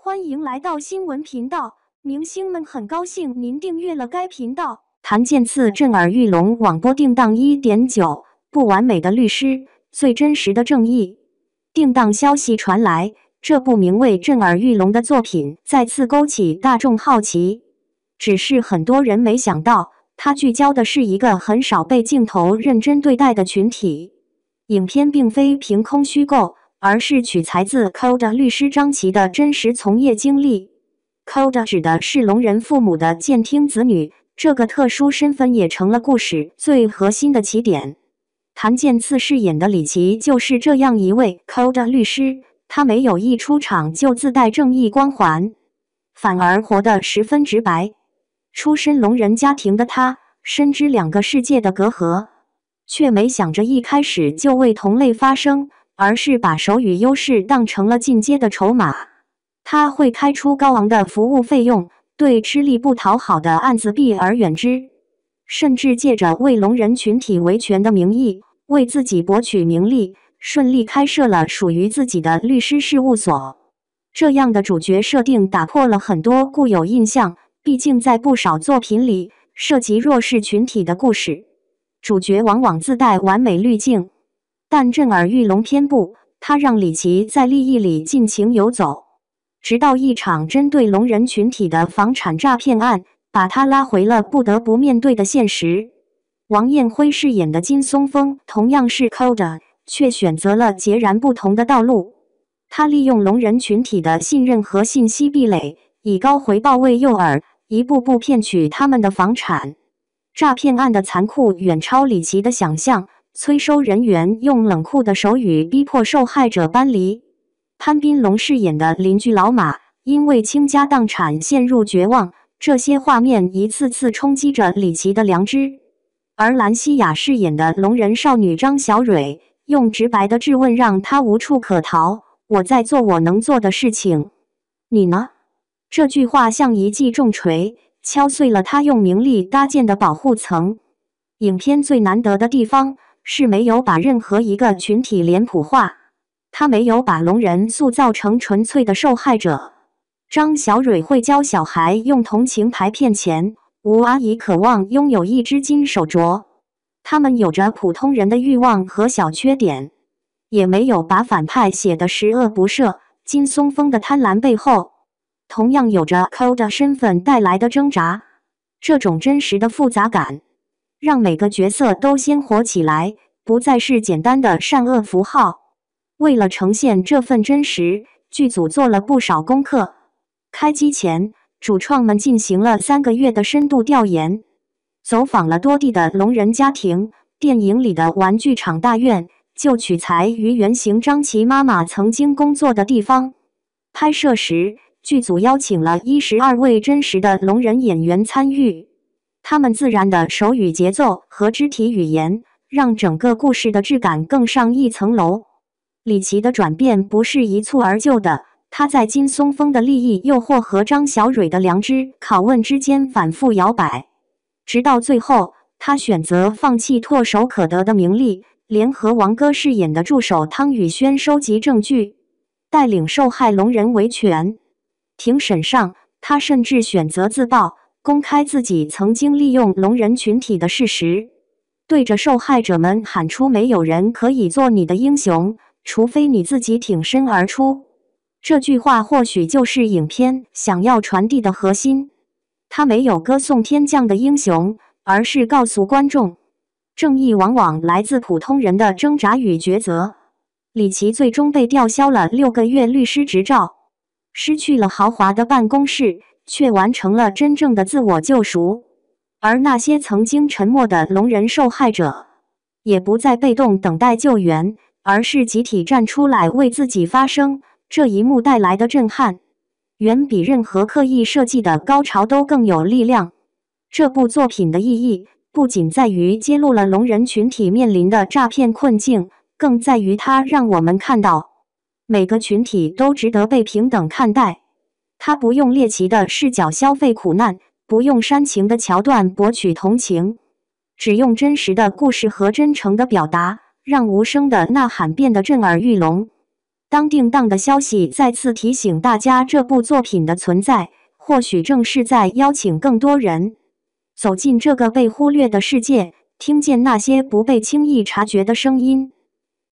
歡迎來到新聞頻道，明星們很高興您訂閱了該頻道。檀健次震耳欲聾網播定檔 1.9 不完美的律師，最真實的正義。定檔消息傳來，這部名為《震耳欲聾》的作品再次勾起大眾好奇。只是很多人沒想到，它聚焦的是一個很少被鏡頭認真對待的群體。影片並非憑空虛構，而是取材自 Code 律師張琪的真實從業經歷。Code 指的是聾人父母的健聽子女，這個特殊身份也成了故事最核心的起點。檀健次飾演的李琦就是這樣一位 Code 律師，他沒有一出場就自帶正義光環，反而活得十分直白。出身聾人家庭的他，深知兩個世界的隔閡，卻沒想着一開始就為同類發聲，而是把手語優勢當成了進階的籌碼。他會開出高昂的服務費用，對吃力不討好的案子避而遠之，甚至借着為聾人群體維權的名義，為自己博取名利，順利開設了屬於自己的律師事務所。這樣的主角設定打破了很多固有印象，畢竟在不少作品裡，涉及弱勢群體的故事，主角往往自帶完美濾鏡。但震耳欲聾偏不，他讓李琦在利益裡盡情游走，直到一場針對聾人群體的房產詐騙案，把他拉回了不得不面對的現實。王艷輝飾演的金松峰同樣是 Code， 卻選擇了截然不同的道路。他利用聾人群體的信任和信息壁壘，以高回報為誘餌，一步步騙取他們的房產。詐騙案的殘酷遠超李琦的想象，催收人員用冷酷的手語逼迫受害者搬離。潘斌龍飾演的鄰居老馬，因為傾家蕩產陷入絕望，這些畫面一次次衝擊着李琦的良知。而蘭西亞飾演的聾人少女張小蕊，用直白的質問讓她無處可逃：我在做我能做的事情，你呢？這句話像一記重錘，敲碎了她用名利搭建的保護層。影片最難得的地方是沒有把任何一個群體臉譜化，他沒有把聾人塑造成純粹的受害者。張小蕊會教小孩用同情牌騙錢，吳阿姨渴望擁有一隻金手鐲，他們有着普通人的慾望和小缺點，也沒有把反派寫得十惡不赦。金松峰的貪婪背後，同樣有着 Code 身份帶來的掙扎。這種真實的複雜感，讓每個角色都鮮活起來，不再是簡單的善惡符號。為了呈現這份真實，劇組做了不少功課。開機前，主創們進行了3個月的深度調研，走訪了多地的聾人家庭。電影裡的玩具廠大院就取材於原型張琪媽媽曾經工作的地方。拍攝時，劇組邀請了12位真實的聾人演員參與，他們自然的手語節奏和肢體語言，讓整個故事的質感更上一層樓。李琦的轉變不是一蹴而就的，他在金松峰的利益誘惑和張小蕊的良知拷問之間反覆搖擺，直到最後，他選擇放棄唾手可得的名利，聯合王哥飾演的助手湯宇軒收集證據，帶領受害聾人維權。庭審上，他甚至選擇自曝，公開自己曾經利用聾人群體的事實，對着受害者們喊出沒有人可以做你的英雄，除非你自己挺身而出。這句話或許就是影片想要傳遞的核心。他沒有歌頌天降的英雄，而是告訴觀眾，正義往往來自普通人的掙扎與抉擇。李琦最終被吊銷了6個月律師執照，失去了豪華的辦公室，卻完成了真正的自我救贖。而那些曾經沉默的聾人受害者，也不再被動等待救援，而是集體站出來為自己發聲。這一幕帶來的震撼，遠比任何刻意設計的高潮都更有力量。這部作品的意義，不僅在於揭露了聾人群體面臨的詐騙困境，更在於它讓我們看到，每個群體都值得被平等看待。它不用獵奇的視角消費苦難，不用煽情的橋段博取同情，只用真實的故事和真誠的表達，讓無聲的吶喊變得震耳欲聾。當定檔的消息再次提醒大家這部作品的存在，或許正是在邀請更多人走進這個被忽略的世界，聽見那些不被輕易察覺的聲音。